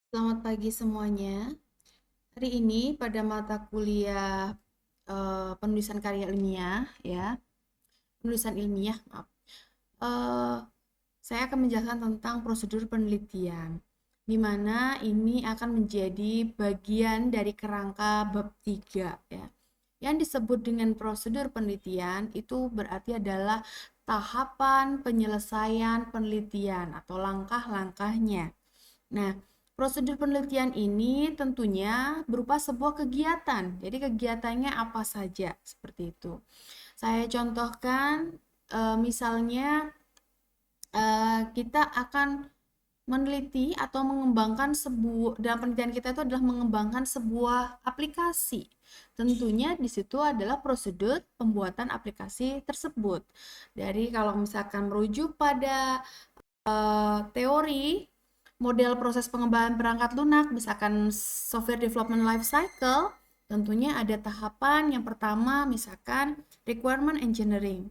Selamat pagi semuanya. Hari ini pada mata kuliah penulisan karya ilmiah, ya, penulisan ilmiah, maaf. Eh, saya akan menjelaskan tentang prosedur penelitian, di mana ini akan menjadi bagian dari kerangka bab 3, ya. Yang disebut dengan prosedur penelitian itu berarti adalah tahapan penyelesaian penelitian atau langkah-langkahnya. Nah, prosedur penelitian ini tentunya berupa sebuah kegiatan. Jadi kegiatannya apa saja seperti itu. Saya contohkan misalnya kita akan meneliti atau mengembangkan sebuah dalam penelitian kita itu adalah mengembangkan sebuah aplikasi. Tentunya di situ adalah prosedur pembuatan aplikasi tersebut. Dari kalau misalkan merujuk pada teori model proses pengembangan perangkat lunak, misalkan software development life cycle, tentunya ada tahapan yang pertama misalkan requirement engineering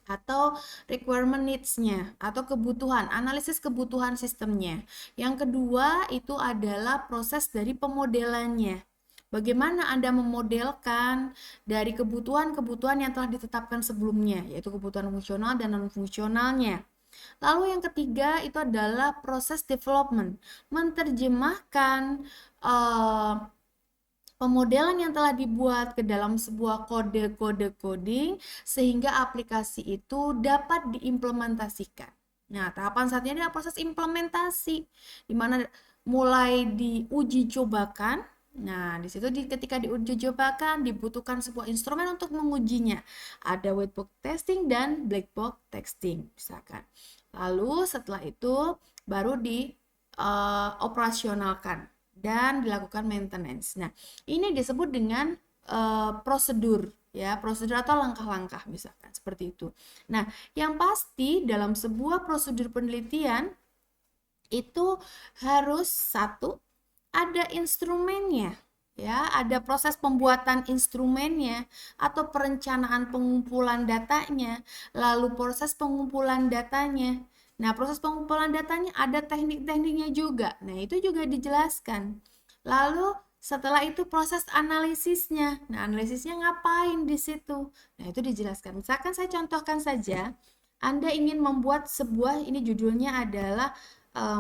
atau requirement needs-nya atau kebutuhan, analisis kebutuhan sistemnya. Yang kedua itu adalah proses dari pemodelannya. Bagaimana Anda memodelkan dari kebutuhan-kebutuhan yang telah ditetapkan sebelumnya, yaitu kebutuhan fungsional dan non-fungsionalnya. Lalu yang ketiga itu adalah proses development, menerjemahkan uh, pemodelan yang telah dibuat ke dalam sebuah kode-kode coding sehingga aplikasi itu dapat diimplementasikan. Nah, tahapan selanjutnya adalah proses implementasi, di mana mulai diuji cobakan. Nah, di situ ketika diuji cobakan dibutuhkan sebuah instrumen untuk mengujinya. Ada white box testing dan black box testing, misalkan. Lalu setelah itu baru dioperasionalkan dan dilakukan maintenance. Nah, ini disebut dengan prosedur, ya, prosedur atau langkah-langkah misalkan seperti itu. Nah, yang pasti dalam sebuah prosedur penelitian itu harus satu ada instrumennya, ya, ada proses pembuatan instrumennya atau perencanaan pengumpulan datanya, lalu proses pengumpulan datanya. Nah, proses pengumpulan datanya ada teknik-tekniknya juga. Nah, itu juga dijelaskan. Lalu setelah itu proses analisisnya. Nah, analisisnya ngapain di situ? Nah, itu dijelaskan. Misalkan saya contohkan saja, Anda ingin membuat sebuah, ini judulnya adalah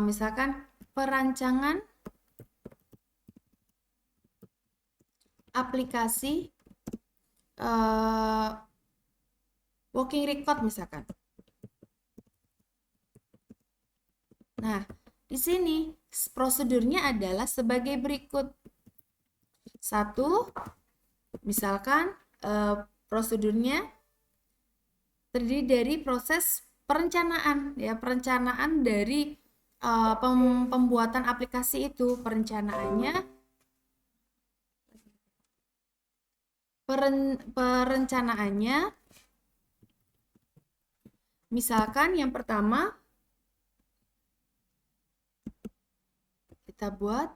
misalkan perancangan aplikasi uh, working record misalkan. Nah, di sini prosedurnya adalah sebagai berikut. Satu, misalkan prosedurnya terdiri dari proses perencanaan, ya, perencanaan dari pembuatan aplikasi itu. Perencanaannya misalkan yang pertama kita buat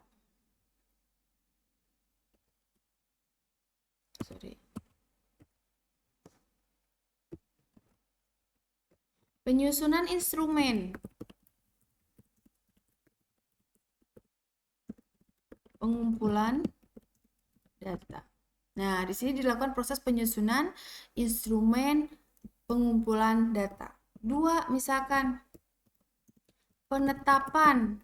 penyusunan instrumen, pengumpulan data. Nah, di sini dilakukan proses penyusunan instrumen pengumpulan data. Dua, misalkan penetapan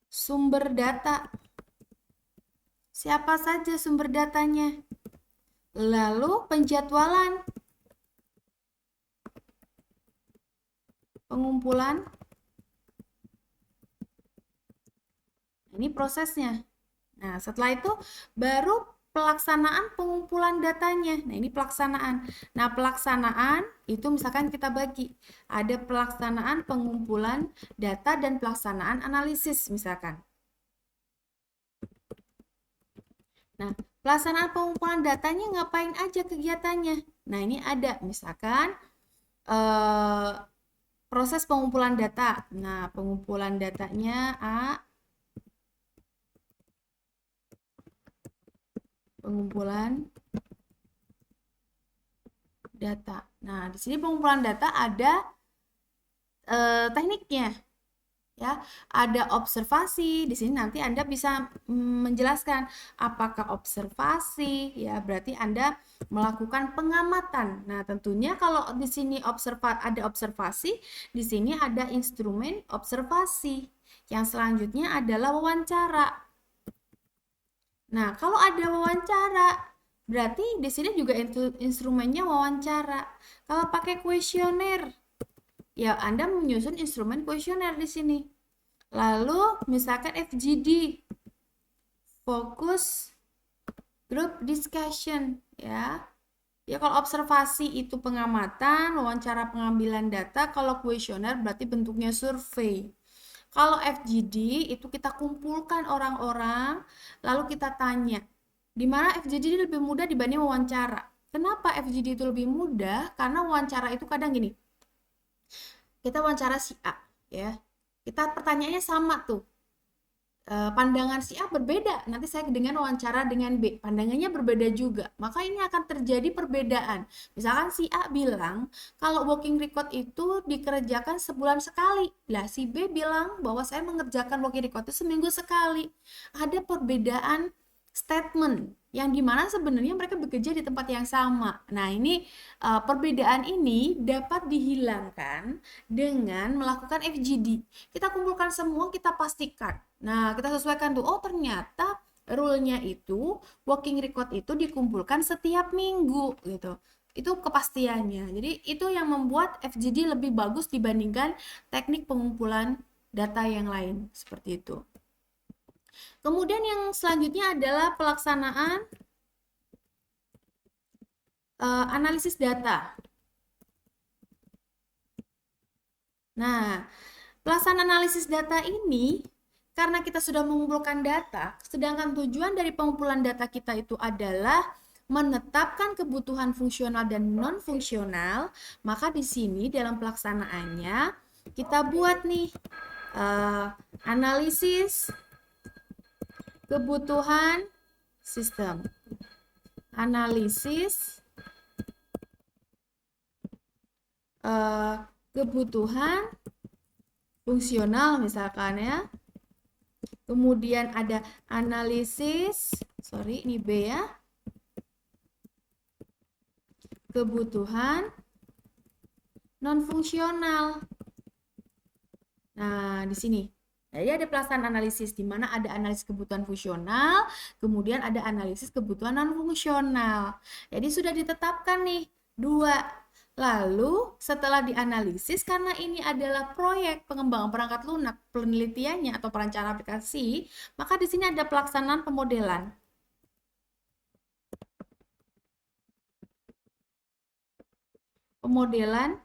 sumber data. Siapa saja sumber datanya? Lalu penjadwalan pengumpulan. Ini prosesnya. Nah, setelah itu baru pelaksanaan pengumpulan datanya. Nah, ini pelaksanaan. Nah, pelaksanaan itu misalkan kita bagi. Ada pelaksanaan pengumpulan data dan pelaksanaan analisis misalkan. Nah, pelaksanaan pengumpulan datanya ngapain aja kegiatannya? Nah, ini ada misalkan proses pengumpulan data. Nah, pengumpulan datanya A, pengumpulan data. Nah, di sini pengumpulan data ada tekniknya. Ya, ada observasi. Di sini nanti Anda bisa menjelaskan apakah observasi, ya berarti Anda melakukan pengamatan. Nah, tentunya kalau di sini ada observasi, di sini ada instrumen observasi. Yang selanjutnya adalah wawancara. Nah, kalau ada wawancara, berarti di sini juga instrumennya wawancara. Kalau pakai kuesioner, ya Anda menyusun instrumen kuesioner di sini. Lalu misalkan FGD, Focus Group Discussion, ya. Ya kalau observasi itu pengamatan, wawancara pengambilan data, kalau kuesioner berarti bentuknya survei. Kalau FGD itu kita kumpulkan orang-orang, lalu kita tanya. Di mana FGD lebih mudah dibanding wawancara? Kenapa FGD itu lebih mudah? Karena wawancara itu kadang gini. Kita wawancara si A, ya. Kita pertanyaannya sama tuh. Pandangan si A berbeda. Nanti saya dengan wawancara dengan B, pandangannya berbeda juga. Maka ini akan terjadi perbedaan. Misalkan si A bilang kalau walking record itu dikerjakan sebulan sekali. Lah si B bilang bahwa saya mengerjakan walking record itu seminggu sekali. Ada perbedaan statement yang dimana sebenarnya mereka bekerja di tempat yang sama. Nah ini perbedaan ini dapat dihilangkan dengan melakukan FGD. Kita kumpulkan semua, kita pastikan. Nah, kita sesuaikan tuh, oh ternyata rule-nya itu walking record itu dikumpulkan setiap minggu gitu. Itu kepastiannya. Jadi itu yang membuat FGD lebih bagus dibandingkan teknik pengumpulan data yang lain seperti itu. Kemudian yang selanjutnya adalah pelaksanaan analisis data. Nah, pelaksanaan analisis data ini karena kita sudah mengumpulkan data, sedangkan tujuan dari pengumpulan data kita itu adalah menetapkan kebutuhan fungsional dan non fungsional, maka di sini dalam pelaksanaannya kita buat nih analisis kebutuhan sistem, analisis kebutuhan fungsional misalkan ya. Kemudian ada analisis, ini B ya. Kebutuhan non fungsional. Nah, di sini. Jadi ada pelaksanaan analisis di mana ada analisis kebutuhan fungsional, kemudian ada analisis kebutuhan non fungsional. Jadi sudah ditetapkan nih dua. Lalu setelah dianalisis, karena ini adalah proyek pengembangan perangkat lunak, penelitiannya atau perencanaan aplikasi, maka di sini ada pelaksanaan pemodelan. Pemodelan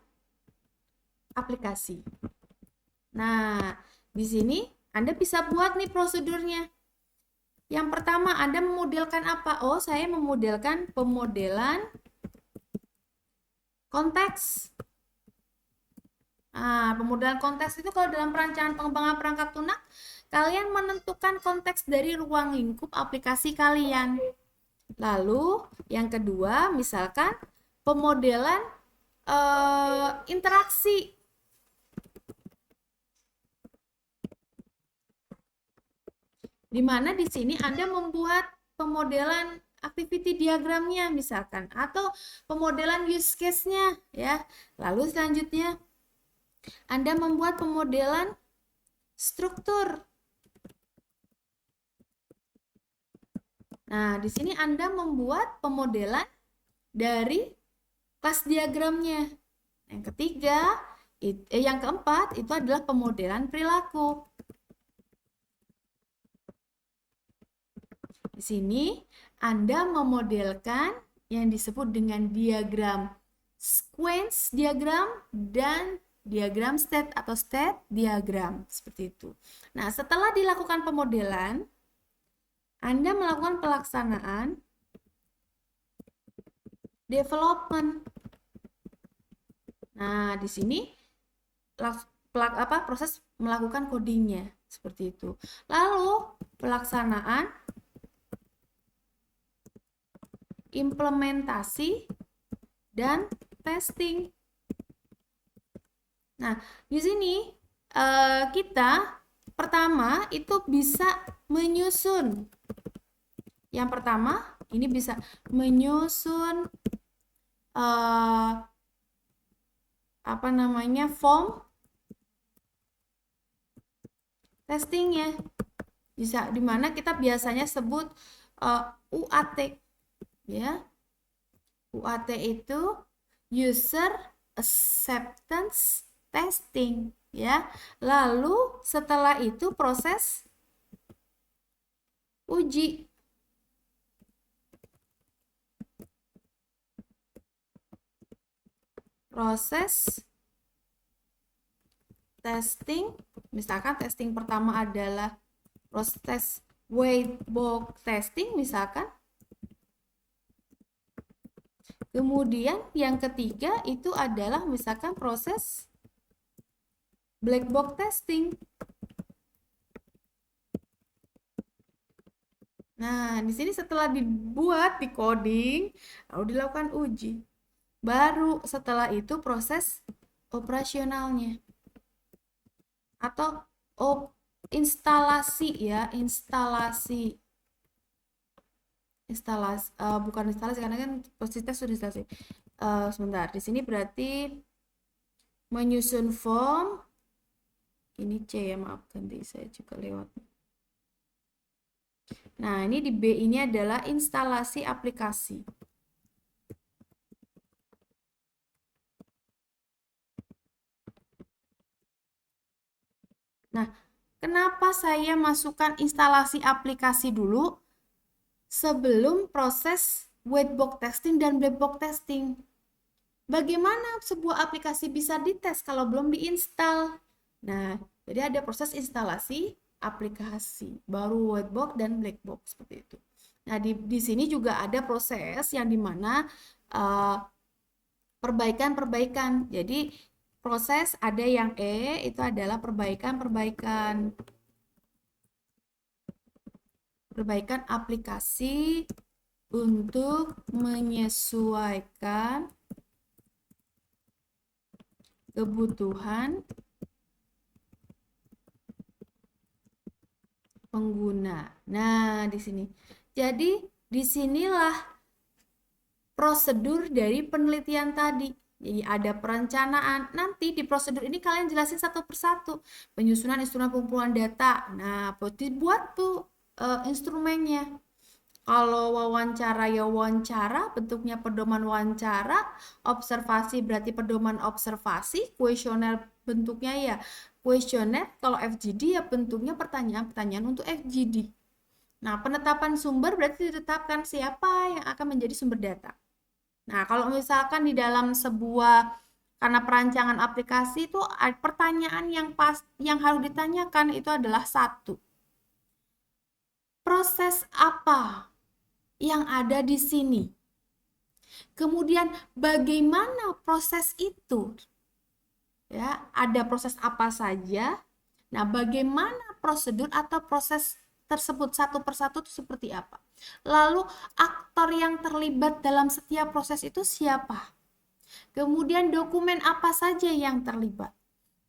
aplikasi. Nah, di sini Anda bisa buat nih prosedurnya. Yang pertama, Anda memodelkan apa? Oh, saya memodelkan pemodelan konteks. Nah, pemodelan konteks itu kalau dalam perancangan pengembangan perangkat lunak, kalian menentukan konteks dari ruang lingkup aplikasi kalian. Lalu, yang kedua, misalkan pemodelan interaksi. Di mana di sini Anda membuat pemodelan activity diagramnya misalkan atau pemodelan use case-nya ya. Lalu selanjutnya Anda membuat pemodelan struktur. Nah, di sini Anda membuat pemodelan dari kelas diagramnya. Yang ketiga, yang keempat itu adalah pemodelan perilaku. Di sini Anda memodelkan yang disebut dengan diagram sequence diagram dan diagram state atau state diagram seperti itu. Nah, setelah dilakukan pemodelan, Anda melakukan pelaksanaan development. Nah, di sini proses melakukan codingnya seperti itu. Lalu pelaksanaan implementasi dan testing. Nah, di sini kita pertama itu bisa menyusun. Yang pertama ini bisa menyusun form testingnya. Bisa dimana kita biasanya sebut UAT, ya. UAT itu user acceptance testing, ya. Lalu setelah itu proses uji. Proses testing, misalkan testing pertama adalah proses white box testing misalkan. Kemudian yang ketiga itu adalah misalkan proses black box testing. Nah, di sini setelah dibuat di coding, lalu dilakukan uji. Baru setelah itu proses operasionalnya. Atau instalasi, ya, instalasi bukan instalasi karena kan proses sudah instalasi. Sebentar, di sini berarti menyusun form, ini C ya, maaf, ganti saya juga lewat. Nah, ini di B ini adalah instalasi aplikasi. Nah, kenapa saya masukkan instalasi aplikasi dulu sebelum proses white box testing dan black box testing? Bagaimana sebuah aplikasi bisa dites kalau belum diinstal? Nah, jadi ada proses instalasi aplikasi, baru white box dan black box seperti itu. Nah, di sini juga ada proses yang dimana perbaikan-perbaikan. Jadi proses ada yang E itu adalah perbaikan-perbaikan. Perbaikan aplikasi untuk menyesuaikan kebutuhan pengguna. Nah, di sini. Jadi, disinilah prosedur dari penelitian tadi. Jadi ada perencanaan. Nanti di prosedur ini kalian jelasin satu persatu. Penyusunan instrumen pengumpulan data. Nah, dibuat tuh instrumennya. Kalau wawancara ya wawancara, bentuknya pedoman wawancara. Observasi berarti pedoman observasi. Kuesioner bentuknya ya kuesioner. Kalau FGD ya bentuknya pertanyaan-pertanyaan untuk FGD. Nah, penetapan sumber berarti ditetapkan siapa yang akan menjadi sumber data. Nah, kalau misalkan di dalam karena perancangan aplikasi itu pertanyaan yang harus ditanyakan itu adalah satu. Proses apa yang ada di sini? Kemudian bagaimana proses itu? Ya, ada proses apa saja? Nah, bagaimana prosedur atau proses tersebut satu persatu itu seperti apa? Lalu aktor yang terlibat dalam setiap proses itu siapa? Kemudian dokumen apa saja yang terlibat?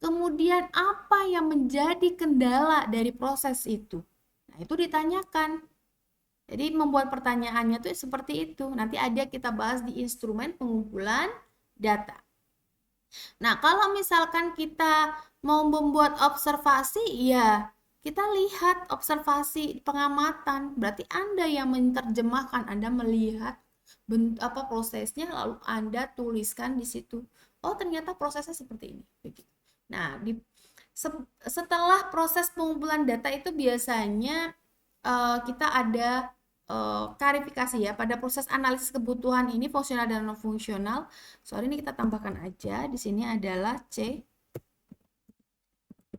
Kemudian apa yang menjadi kendala dari proses itu? Nah, itu ditanyakan. Jadi membuat pertanyaannya tuh seperti itu. Nanti ada kita bahas di instrumen pengumpulan data. Nah, kalau misalkan kita mau membuat observasi, ya kita lihat observasi pengamatan. Berarti Anda yang menerjemahkan, Anda melihat prosesnya, lalu Anda tuliskan di situ. Oh, ternyata prosesnya seperti ini. Begitu. Nah, setelah proses pengumpulan data itu biasanya kita ada klarifikasi ya pada proses analisis kebutuhan ini fungsional dan non fungsional. Soal ini kita tambahkan aja di sini adalah C,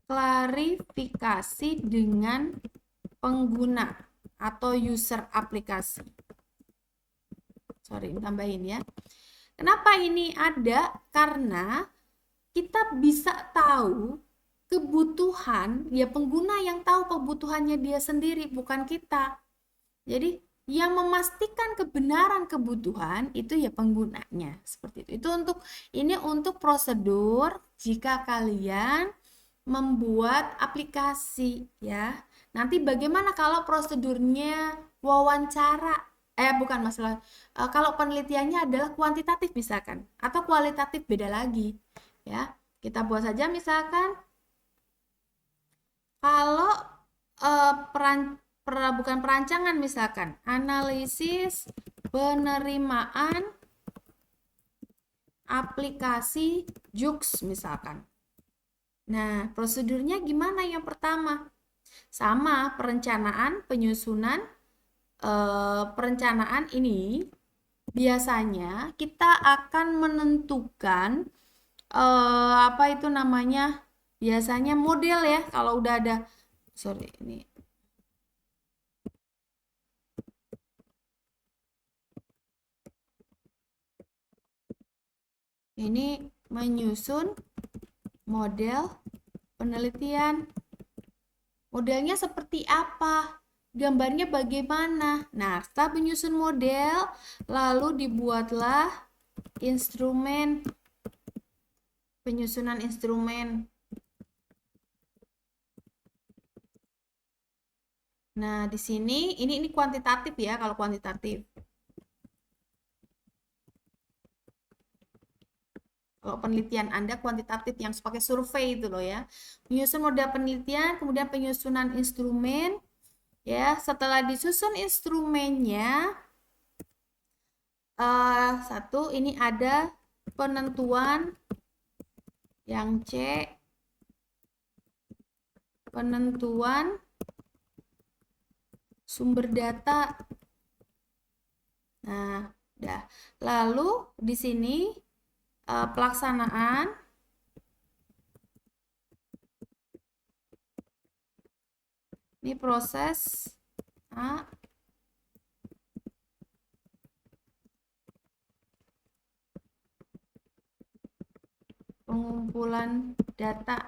klarifikasi dengan pengguna atau user aplikasi. Sorry, tambahin ya. Kenapa ini ada? Karena kita bisa tahu kebutuhan, ya pengguna yang tahu kebutuhannya dia sendiri, bukan kita. Jadi Yang memastikan kebenaran kebutuhan itu ya penggunanya. Seperti itu. Ini untuk prosedur jika kalian membuat aplikasi ya. Nanti bagaimana kalau prosedurnya wawancara? Bukan masalah. Kalau penelitiannya adalah kuantitatif misalkan atau kualitatif beda lagi ya. Kita buat saja misalkan kalau bukan perancangan misalkan analisis penerimaan aplikasi JUX misalkan. Nah, prosedurnya gimana yang pertama? Sama perencanaan, penyusunan perencanaan ini biasanya kita akan menentukan apa itu namanya? Biasanya model ya, kalau udah ada ini menyusun model penelitian. Modelnya seperti apa? Gambarnya bagaimana? Nah, setelah menyusun model, lalu dibuatlah instrumen, penyusunan instrumen. Nah, di sini ini kuantitatif ya, kalau kuantitatif. Kalau penelitian Anda kuantitatif yang pakai survei itu loh ya. Menyusun model penelitian, kemudian penyusunan instrumen. Ya, setelah disusun instrumennya, satu ini ada penentuan yang C, penentuan sumber data. Nah, udah. Lalu di sini pelaksanaan ini proses A, pengumpulan data.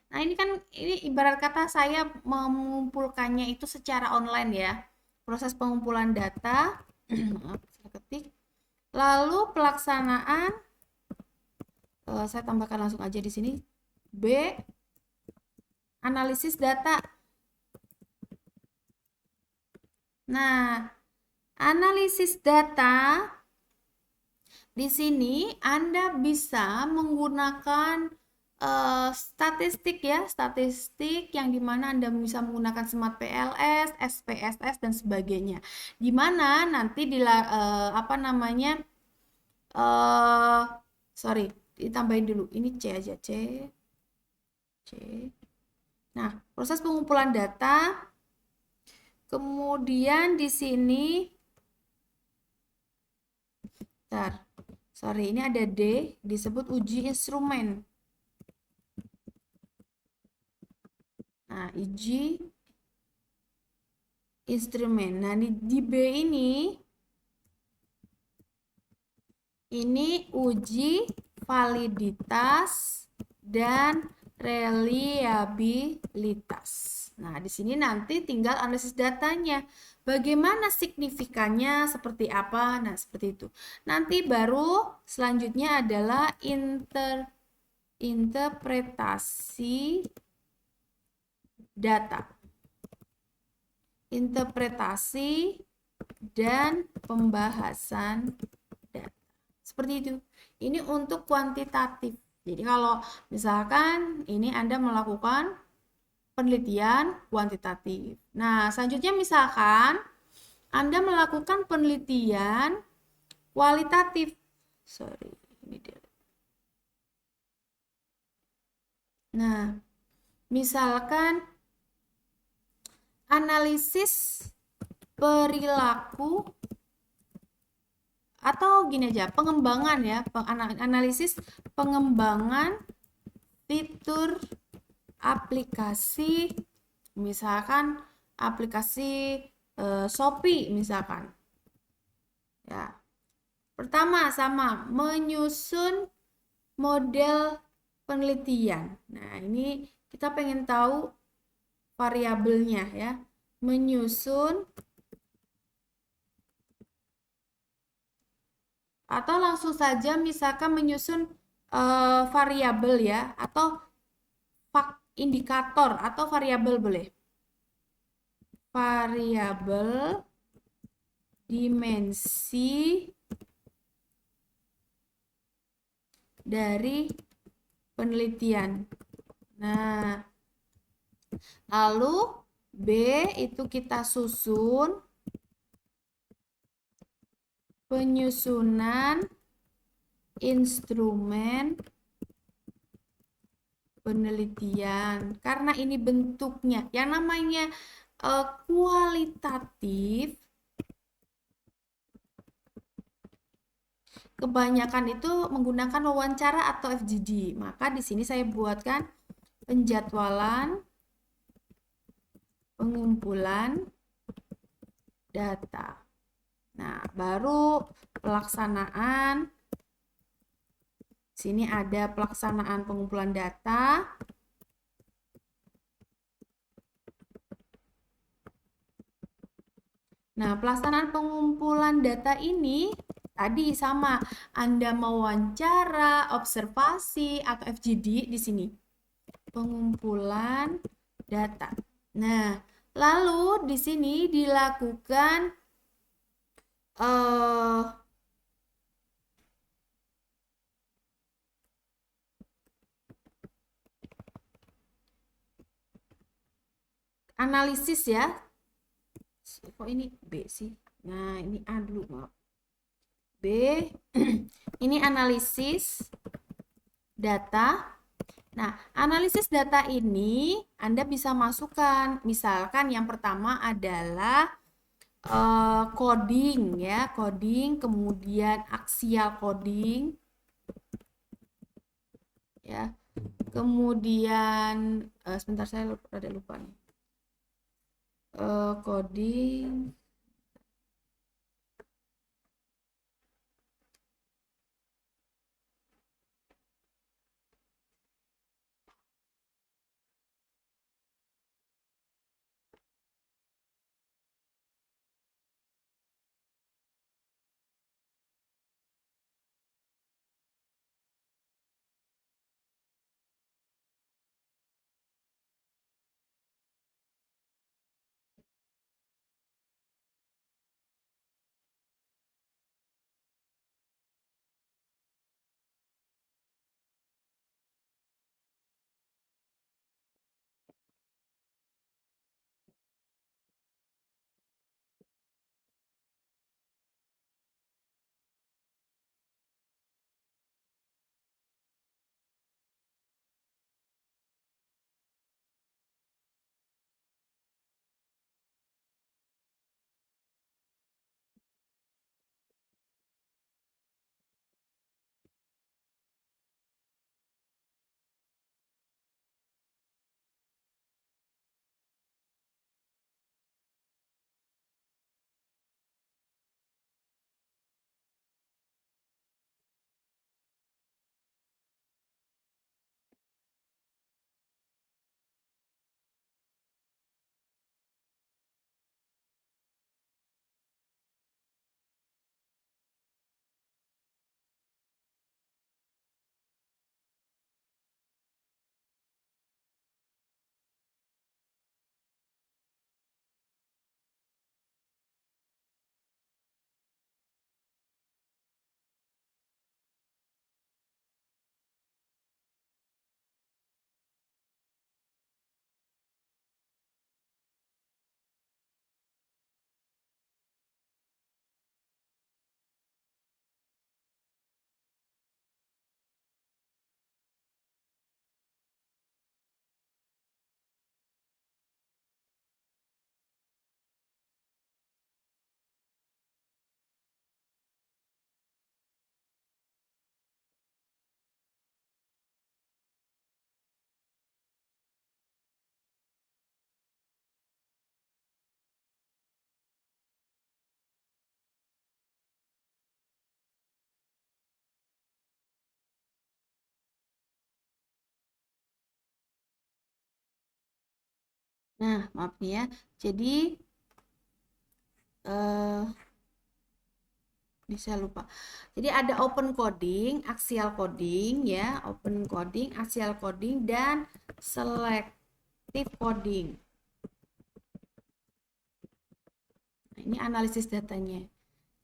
Nah, ini kan ibarat kata saya mengumpulkannya itu secara online ya. Proses pengumpulan data, maaf, saya ketik. Lalu pelaksanaan saya tambahkan langsung aja di sini. B, analisis data. Nah, analisis data di sini Anda bisa menggunakan statistik ya, statistik yang dimana Anda bisa menggunakan Smart PLS, SPSS dan sebagainya. Dimana nanti apa namanya? Sorry, ditambahin dulu. Ini C aja, C. Nah, proses pengumpulan data. Kemudian di sini sorry, ini ada D, disebut uji instrumen. Nah, uji instrumen. Nah, di B ini uji validitas dan reliabilitas. Nah, di sini nanti tinggal analisis datanya. Bagaimana signifikannya, seperti apa? Nah, seperti itu. Nanti baru selanjutnya adalah interpretasi data. Interpretasi dan pembahasan data. Seperti itu. Ini untuk kuantitatif. Jadi kalau misalkan ini Anda melakukan penelitian kuantitatif. Nah, selanjutnya misalkan Anda melakukan penelitian kualitatif. Sorry, ini dia. Nah, misalkan analisis perilaku atau gini aja, pengembangan ya, analisis pengembangan fitur aplikasi, misalkan aplikasi Shopee misalkan. Ya. Pertama sama menyusun model penelitian. Nah, ini kita pengen tahu variabelnya ya. Menyusun Atau langsung saja misalkan menyusun variabel ya, atau indikator atau variabel boleh. Variabel dimensi dari penelitian. Nah, lalu B itu kita susun penyusunan instrumen penelitian. Karena ini bentuknya yang namanya kualitatif, kebanyakan itu menggunakan wawancara atau FGD. Maka di sini saya buatkan penjadwalan pengumpulan data. Nah, baru pelaksanaan. Sini ada pelaksanaan pengumpulan data. Nah, pelaksanaan pengumpulan data ini tadi sama, Anda mau wawancara, observasi, atau FGD di sini. Pengumpulan data. Nah, lalu di sini dilakukan analisis ya. Kok ini B sih? Nah, ini A dulu, maaf. B, ini analisis data. Nah, analisis data ini Anda bisa masukkan, misalkan yang pertama adalah coding ya, coding, kemudian aksial coding, ya, kemudian sebentar saya ada lupa nih, coding. Nah, maaf nih ya. Jadi Saya lupa. Jadi ada open coding, axial coding ya, open coding, axial coding dan selective coding. Nah, ini analisis datanya.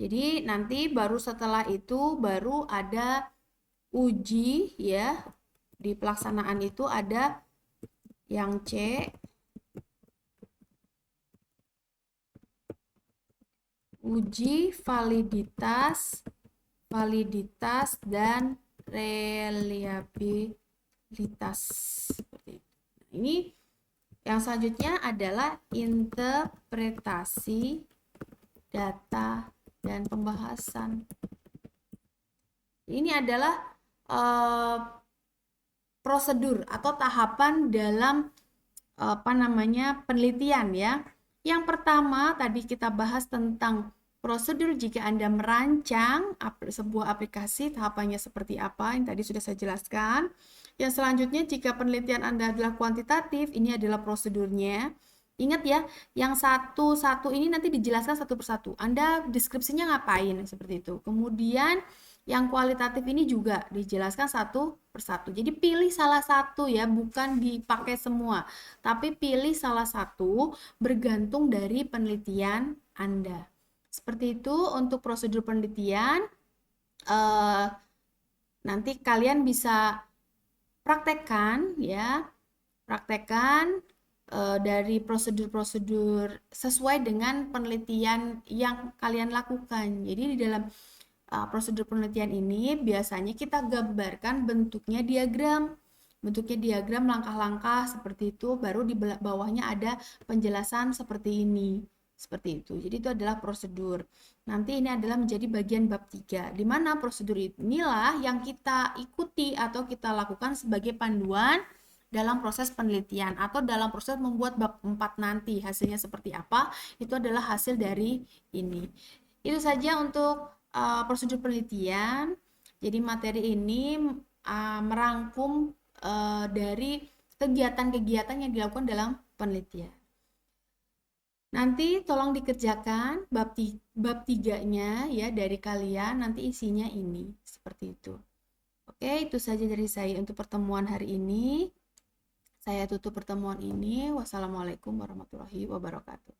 Jadi nanti baru setelah itu baru ada uji ya. Di pelaksanaan itu ada yang C, uji validitas dan reliabilitas seperti itu. Nah, ini yang selanjutnya adalah interpretasi data dan pembahasan. Ini adalah prosedur atau tahapan dalam penelitian ya. Yang pertama tadi kita bahas tentang prosedur jika Anda merancang sebuah aplikasi, tahapannya seperti apa yang tadi sudah saya jelaskan. Yang selanjutnya jika penelitian Anda adalah kuantitatif, ini adalah prosedurnya. Ingat ya, yang satu-satu ini nanti dijelaskan satu persatu. Anda deskripsinya ngapain seperti itu. Kemudian yang kualitatif ini juga dijelaskan satu persatu. Jadi pilih salah satu ya, bukan dipakai semua. Tapi pilih salah satu bergantung dari penelitian Anda. Seperti itu untuk prosedur penelitian. Nanti kalian bisa praktekkan ya. Praktekkan dari prosedur-prosedur sesuai dengan penelitian yang kalian lakukan. Jadi di dalam prosedur penelitian ini biasanya kita gambarkan bentuknya diagram. Bentuknya diagram langkah-langkah seperti itu, baru di bawahnya ada penjelasan seperti ini. Seperti itu. Jadi itu adalah prosedur. Nanti ini adalah menjadi bagian bab 3, di mana prosedur inilah yang kita ikuti atau kita lakukan sebagai panduan dalam proses penelitian atau dalam proses membuat bab 4 nanti. Hasilnya seperti apa? Itu adalah hasil dari ini. Itu saja untuk prosedur penelitian. Jadi materi ini merangkum dari kegiatan-kegiatan yang dilakukan dalam penelitian. Nanti tolong dikerjakan bab 3-nya ya dari kalian, nanti isinya ini seperti itu. Oke, itu saja dari saya untuk pertemuan hari ini. Saya tutup pertemuan ini. Wassalamualaikum warahmatullahi wabarakatuh.